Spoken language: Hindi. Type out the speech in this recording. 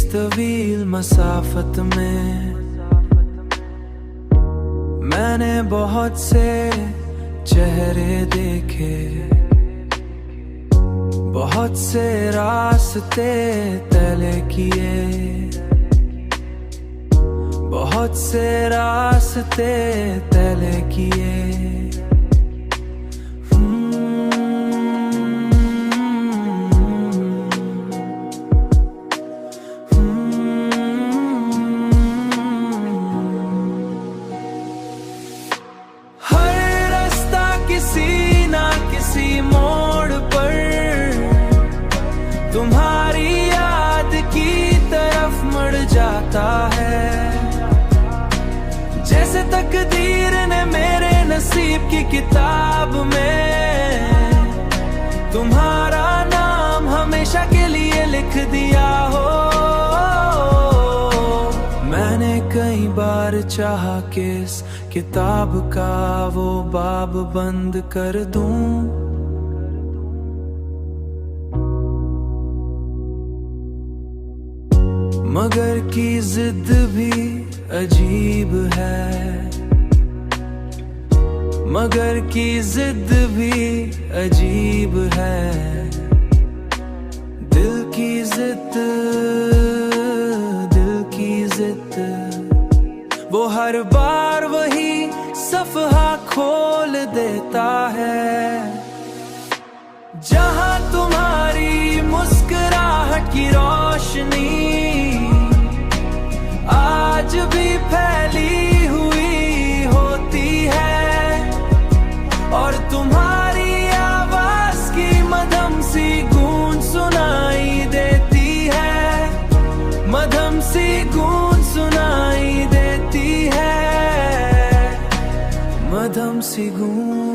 तवील मसाफत में मैंने बहुत से चेहरे देखे, बहुत से रास्ते तय किए, बहुत से रास्ते तय किए। किसी ना किसी मोड़ पर तुम्हारी याद की तरफ मुड़ जाता है, जैसे तकदीर ने मेरे नसीब की किताब में तुम्हारा नाम हमेशा के लिए लिख दिया हो। मैंने कई बार चाहा कि इस किताब का वो बाब बंद कर दूं, मगर की जिद भी अजीब है, मगर की जिद भी अजीब है। दिल की जिद, दिल की जिद, वो हर बार वही सफ़हा खोल देता है, जहां तुम्हारी मुस्कुराहट की रोशनी आज भी फैली हुई होती है, और तुम्हारी आवाज की मधम सी गूंज सुनाई देती है, मधम सी गूंज सुनाई देती है, मधम सी गूंज।